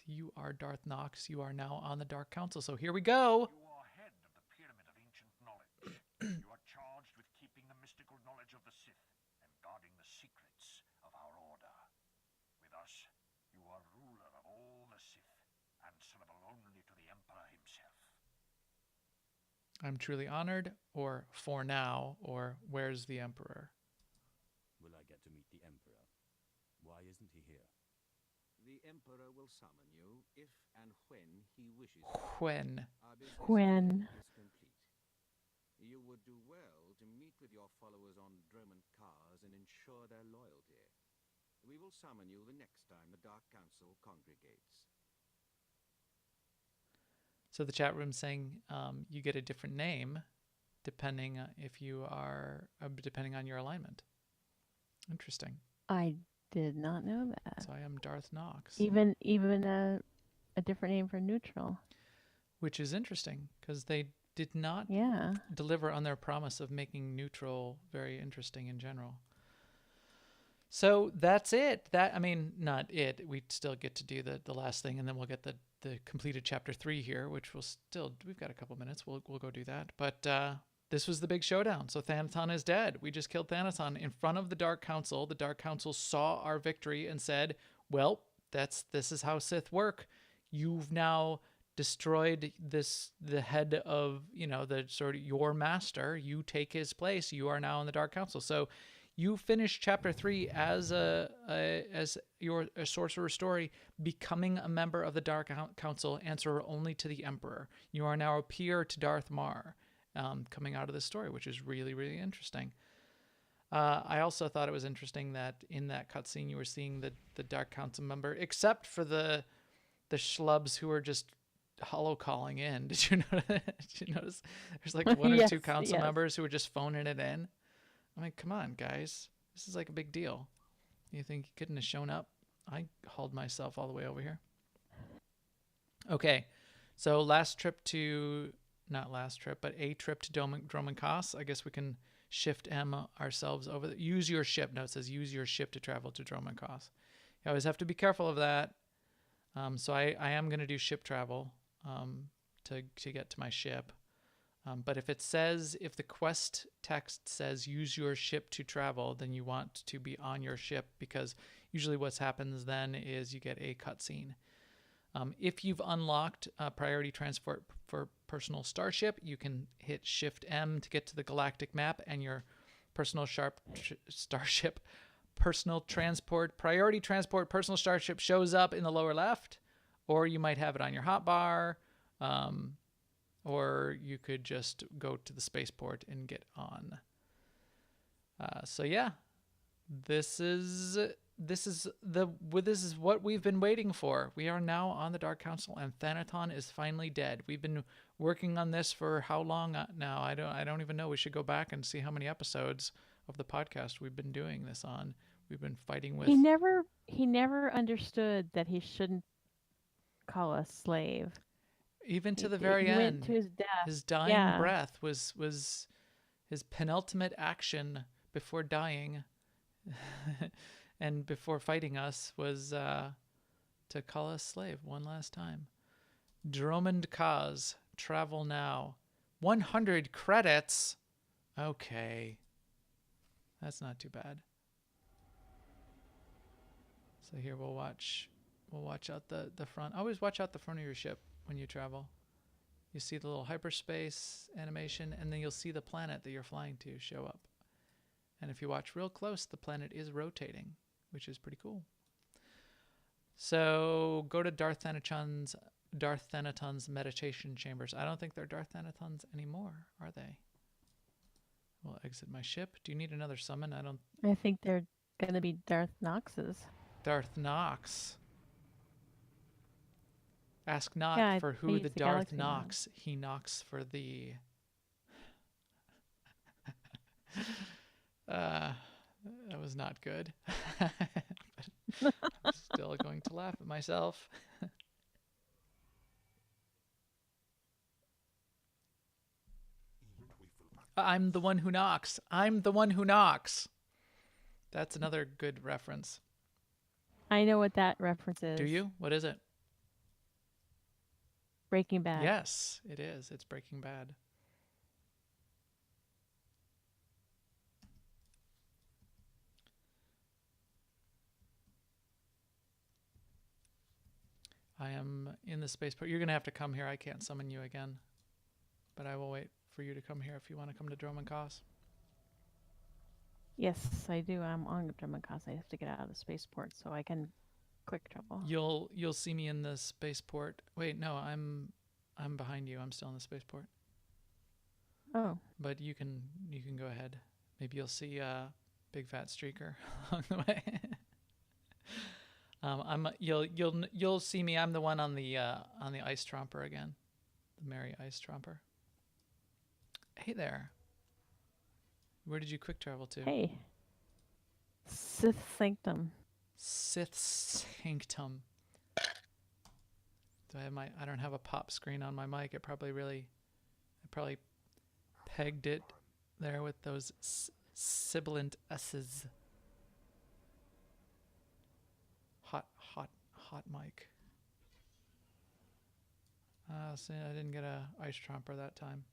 So you are Darth Nox. You are now on the Dark Council. So here we go. You are head of the Pyramid of Ancient Knowledge. You are charged with keeping the mystical knowledge of the Sith and guarding the secrets of our order. With us, you are ruler of all the Sith, answerable only to the Emperor himself. I'm truly honored, or for now, or where's the Emperor? Will I get to meet the Emperor? Why isn't he here? The Emperor will summon you if and when he wishes. When? Our business When? here is complete. You would do well to meet with your followers on Dromund Cars and ensure their loyalty. We will summon you the next time the Dark Council congregates. So the chat room's saying you get a different name depending if you are depending on your alignment. Interesting. I did not know that. So I am Darth Knox, Even a different name for neutral. which is interesting because they did not Yeah. deliver on their promise of making neutral very interesting in general. So that's it. Not it. We still get to do the last thing, and then we'll get the completed chapter 3 here, which we've got a couple minutes. We'll go do that. But this was the big showdown. So Thanaton is dead. We just killed Thanaton in front of the Dark Council. The Dark Council saw our victory and said, "Well, this is how Sith work. You've now destroyed the head of the sort of your master. You take his place. You are now in the Dark Council." So you finish chapter 3 as a sorcerer story, becoming a member of the Dark Council, answer only to the Emperor. You are now a peer to Darth Mar, coming out of this story, which is really, really interesting. I also thought it was interesting that in that cutscene you were seeing the Dark Council member, except for the schlubs who were just hollow calling in. Did you notice? There's like one or two council members who were just phoning it in. I mean, come on, guys. This is like a big deal. You think you couldn't have shown up? I hauled myself all the way over here. Okay, so a trip to Dromund Kaas. I guess we can shift M ourselves over. Use your ship. No, it says use your ship to travel to Dromund Kaas. You always have to be careful of that. So I am going to do ship travel to get to my ship. But if the quest text says use your ship to travel, then you want to be on your ship, because usually what happens then is you get a cutscene. If you've unlocked priority transport for personal starship, you can hit Shift M to get to the galactic map, and your personal starship, priority transport personal starship shows up in the lower left, or you might have it on your hotbar. Or you could just go to the spaceport and get on. So yeah, this is what we've been waiting for. We are now on the Dark Council, and Thanaton is finally dead. We've been working on this for how long now? I don't even know. We should go back and see how many episodes of the podcast we've been doing this on. We've been fighting with. He never understood that he shouldn't call us slave. Even to the very end, went to his death. His dying breath was his penultimate action before dying and before fighting us was to call us slave one last time. Dromund Kaas, travel now. 100 credits? Okay. That's not too bad. So here we'll watch out the front. Always watch out the front of your ship when you travel. You see the little hyperspace animation, and then you'll see the planet that you're flying to show up. And if you watch real close, the planet is rotating, which is pretty cool. So go to Darth Thanaton's meditation chambers. I don't think they're Darth Thanatons anymore, are they? We'll exit my ship. Do you need another summon? I think they're going to be Darth Nox's. Darth Nox. Ask not for who the Darth knocks. He knocks for the... that was not good. But I'm still going to laugh at myself. I'm the one who knocks. I'm the one who knocks. That's another good reference. I know what that reference is. Do you? What is it? Breaking Bad. Yes, it is. It's Breaking Bad. I am in the spaceport. You're going to have to come here. I can't summon you again. But I will wait for you to come here if you want to come to Dromund Kaas. Yes, I do. I'm on Dromund Kaas. I have to get out of the spaceport so I can quick travel. You'll see me in the spaceport. Wait, no, I'm behind you. I'm still in the spaceport. Oh. But you can go ahead. Maybe you'll see a big fat streaker along the way. You'll see me. I'm the one on the ice tromper again, the merry ice tromper. Hey there. Where did you quick travel to? Hey. Sith Sanctum. Sith Sanctum. Do I have my? I don't have a pop screen on my mic. I probably pegged it there with those sibilant S's. Hot mic. See, I didn't get a ice tromper that time.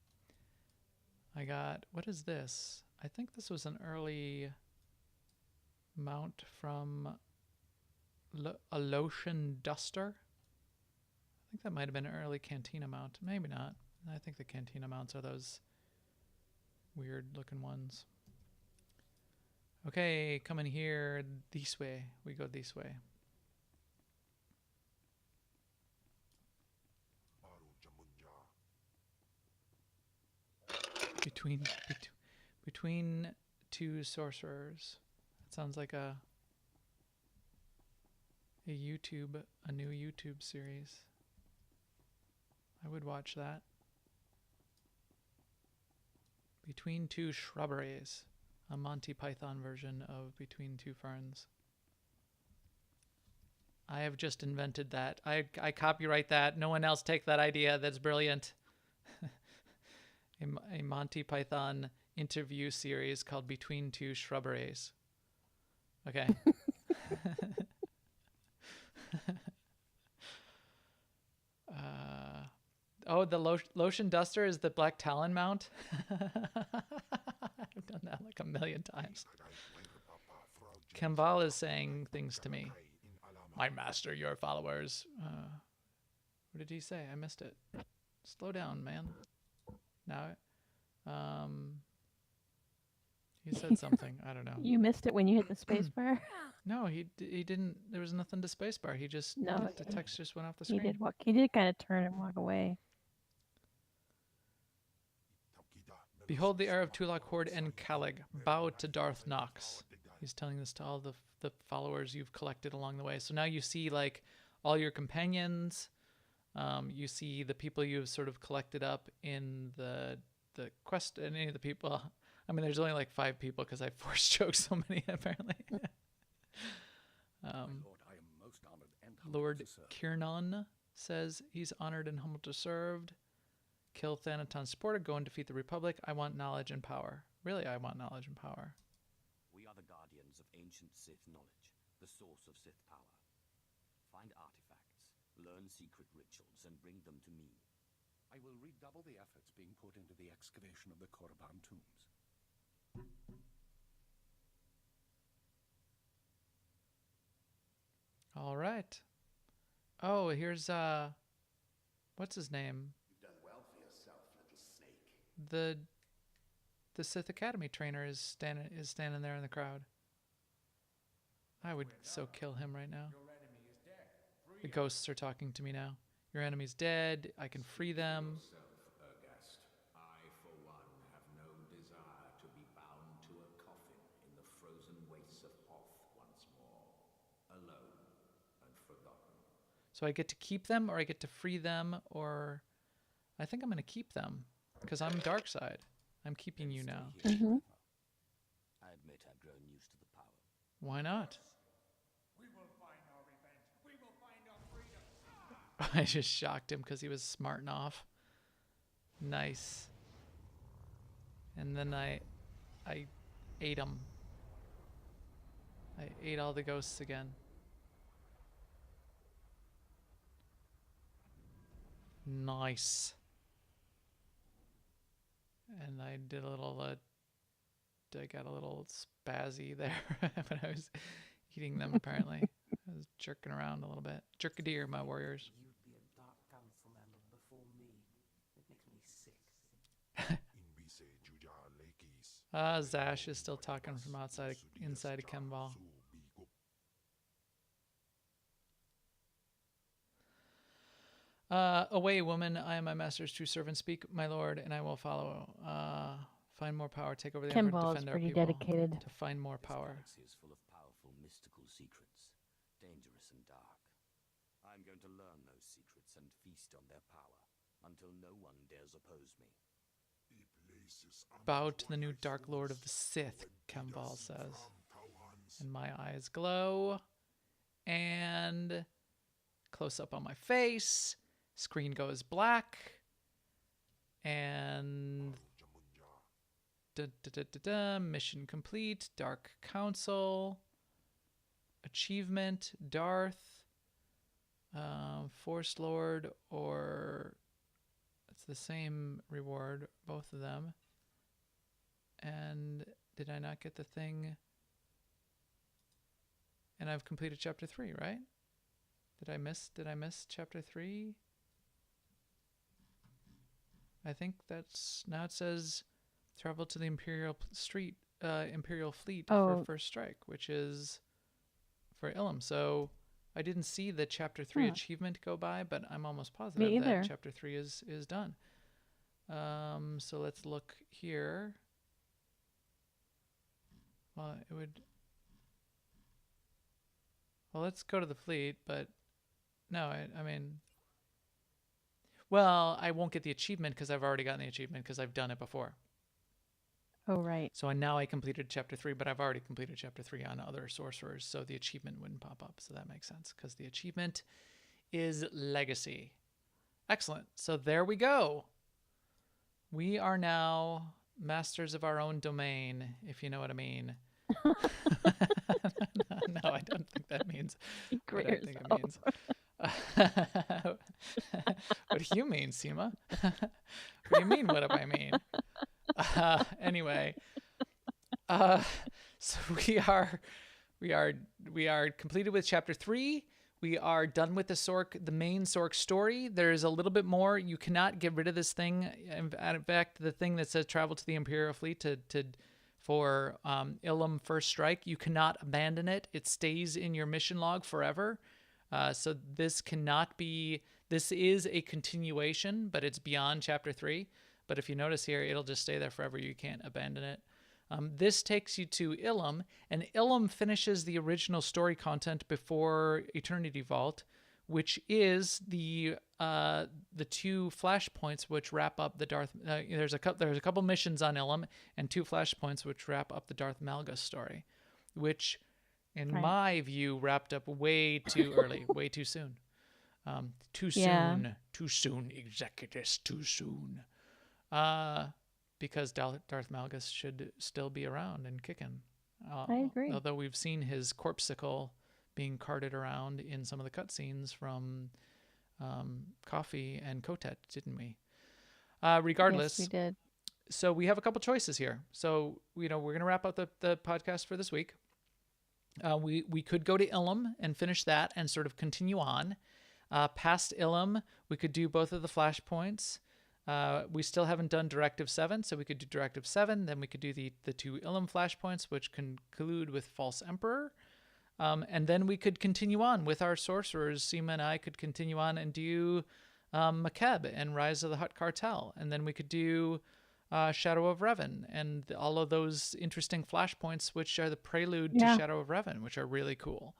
I got, what is this? I think this was an early mount from a lotion duster. I think that might have been an early cantina mount. Maybe not. I think the cantina mounts are those weird looking ones. Okay, coming here this way. We go this way. Between two sorcerers. That sounds like a new YouTube series. I would watch that. Between Two Shrubberies, a Monty Python version of Between Two Ferns. I have just invented that. I copyright that. No one else take that idea. That's brilliant. A Monty Python interview series called Between Two Shrubberies. Okay. Oh, the lotion duster is the Black Talon mount? I've done that like a million times. Kemval is saying things to me. My master, your followers. What did he say? I missed it. Slow down, man. Now, he said something. I don't know. You missed it when you hit the space bar? No, he didn't. There was nothing to spacebar. He just, No, the text just went off the screen. He did kind of turn and walk away. Behold the heir of Tulak Horde and Kalig. Bow to Darth Nox. He's telling this to all the followers you've collected along the way. So now you see like all your companions. You see the people you've sort of collected up in the quest, and any of the people. I mean, there's only like 5 people because I force choked so many apparently. Lord Kiernan says he's honored and humbled to serve. Kill Thanaton Sporter, go and defeat the Republic. I want knowledge and power. Really, I want knowledge and power. We are the guardians of ancient Sith knowledge, the source of Sith power. Find artifacts, learn secret rituals, and bring them to me. I will redouble the efforts being put into the excavation of the Korriban tombs. All right. Oh, here's what's his name? You've done well for yourself, little snake. The Sith Academy trainer is standing there in the crowd. I would so kill him right now. The ghosts are talking to me now. Your enemy's dead. I can free them. I, for one, have no desire to be bound to a coffin in the frozen wastes of Hoth once more, alone and forgotten. So I get to keep them, or I get to free them, or I think I'm going to keep them because I'm dark side. I'm keeping you now. Mm-hmm. I admit I've grown used to the power. Why not? We will find our revenge. We will find our freedom. I just shocked him because he was smarting off. Nice. And then I ate him. I ate all the ghosts again. Nice. And I did a little, I got a little spazzy there when I was eating them, apparently. I was jerking around a little bit. Jerkadeer, my warriors. You'd be a dark council member before me. It makes me sick. Zash is still talking from inside of Kemval. Away, woman, I am my master's true servant. Speak, my lord, and I will follow. Find more power, take over the Emperor, Kemval is defend our pretty people. dedicated. To find more This power. galaxy is full of powerful mystical secrets. dangerous and dark. I'm going to learn those secrets and feast on their power until no one dares oppose me. Bow to the new Dark Lord of the Sith, Kemval says. And my eyes glow. And close up on my face. Screen goes black. And mission complete. Dark Council. Achievement. Darth. Force Lord, or it's the same reward, both of them. And did I not get the thing? And I've completed chapter 3, right? Did I miss chapter 3? I think that's now it says travel to the Imperial Fleet for first strike, which is for Ilum. So I didn't see the chapter 3 achievement go by, but I'm almost positive that chapter 3 is done. So let's look here. Well, let's go to the fleet, but no, I mean, well, I won't get the achievement because I've already gotten the achievement because I've done it before. Oh, right. So now I completed chapter 3, but I've already completed chapter 3 on other sorcerers, so the achievement wouldn't pop up. So that makes sense because the achievement is legacy. Excellent. So there we go. We are now masters of our own domain, if you know what I mean. No, I don't think that means what I think it means. What do you mean, Seema? What do you mean, what do I mean? Anyway, so we are completed with chapter 3. We are done with the main Sork story. There's a little bit more. You cannot get rid of this thing. In fact, the thing that says travel to the Imperial Fleet for Ilum First Strike, you cannot abandon it. It stays in your mission log forever. So this is a continuation, but it's beyond chapter 3. But if you notice here, it'll just stay there forever. You can't abandon it. This takes you to Ilum, and Ilum finishes the original story content before Eternity Vault, which is the 2 flashpoints which wrap up the Darth. There's a couple missions on Ilum and 2 flashpoints which wrap up the Darth Malgus story, which, in my view, wrapped up way too early, way too soon. Too soon, Executus, too soon. Because Darth Malgus should still be around and kicking. I agree. Although we've seen his corpsicle being carted around in some of the cutscenes from Coffee and Kotet, didn't we? Regardless, yes, we did. So we have a couple choices here. So we're going to wrap up the podcast for this week. We could go to Ilum and finish that and sort of continue on. Past Ilum, we could do both of the flashpoints. We still haven't done Directive 7, so we could do Directive 7. Then we could do the 2 Ilum flashpoints, which conclude with False Emperor. And then we could continue on with our sorcerers. Seema and I could continue on and do Makeb and Rise of the Hutt Cartel. And then we could do Shadow of Revan and all of those interesting flashpoints, which are the prelude to Shadow of Revan, which are really cool.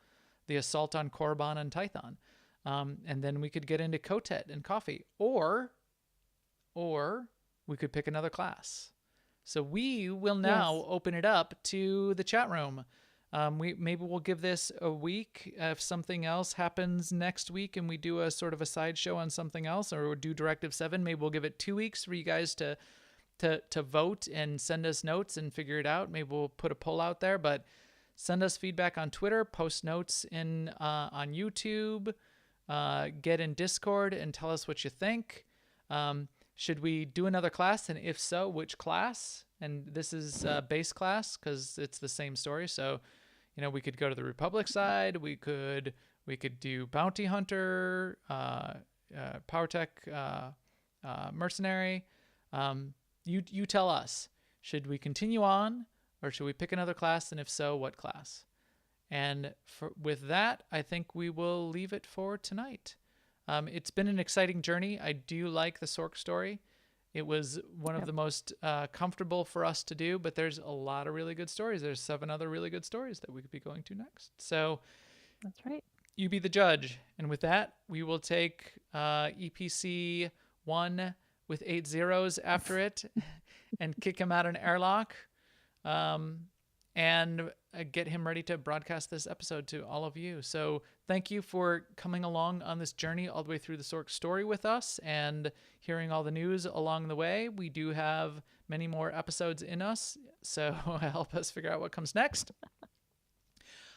The assault on Korriban and Tython. And then we could get into Kotet and Coffee. Or we could pick another class. So we will now open it up to the chat room. Maybe we'll give this a week. If something else happens next week and we do a sort of a sideshow on something else, or we'll do Directive 7, maybe we'll give it 2 weeks for you guys to vote and send us notes and figure it out. Maybe we'll put a poll out there, but send us feedback on Twitter, post notes on YouTube, get in Discord and tell us what you think. Should we do another class? And if so, which class? And this is base class because it's the same story. So, we could go to the Republic side. We could do Bounty Hunter, PowerTech, Mercenary. You tell us. Should we continue on, or should we pick another class? And if so, what class? And with that, I think we will leave it for tonight. It's been an exciting journey. I do like the Sork story. It was one of the most comfortable for us to do, but there's a lot of really good stories. There's 7 other really good stories that we could be going to next. So that's right. You be the judge. And with that, we will take EPC 1 with 8 zeros after it and kick him out an airlock and get him ready to broadcast this episode to all of you. So thank you for coming along on this journey all the way through the Sork story with us and hearing all the news along the way. We do have many more episodes in us, so help us figure out what comes next.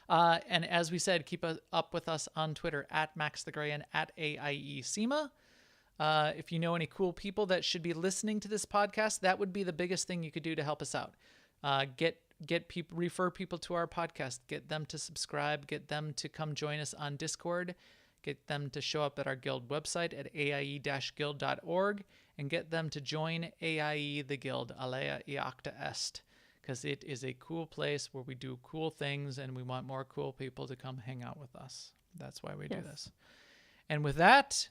And as we said, keep up with us on Twitter at MaxTheGray and at AIESEMA. If you know any cool people that should be listening to this podcast, that would be the biggest thing you could do to help us out. Get people, refer people to our podcast, get them to subscribe, get them to come join us on Discord, get them to show up at our guild website at aie-guild.org, and get them to join AIE the Guild, Alea Iacta Est, because it is a cool place where we do cool things and we want more cool people to come hang out with us. That's why we do this. And with that,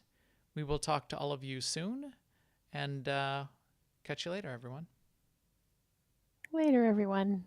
we will talk to all of you soon, and catch you later, everyone. Later, everyone.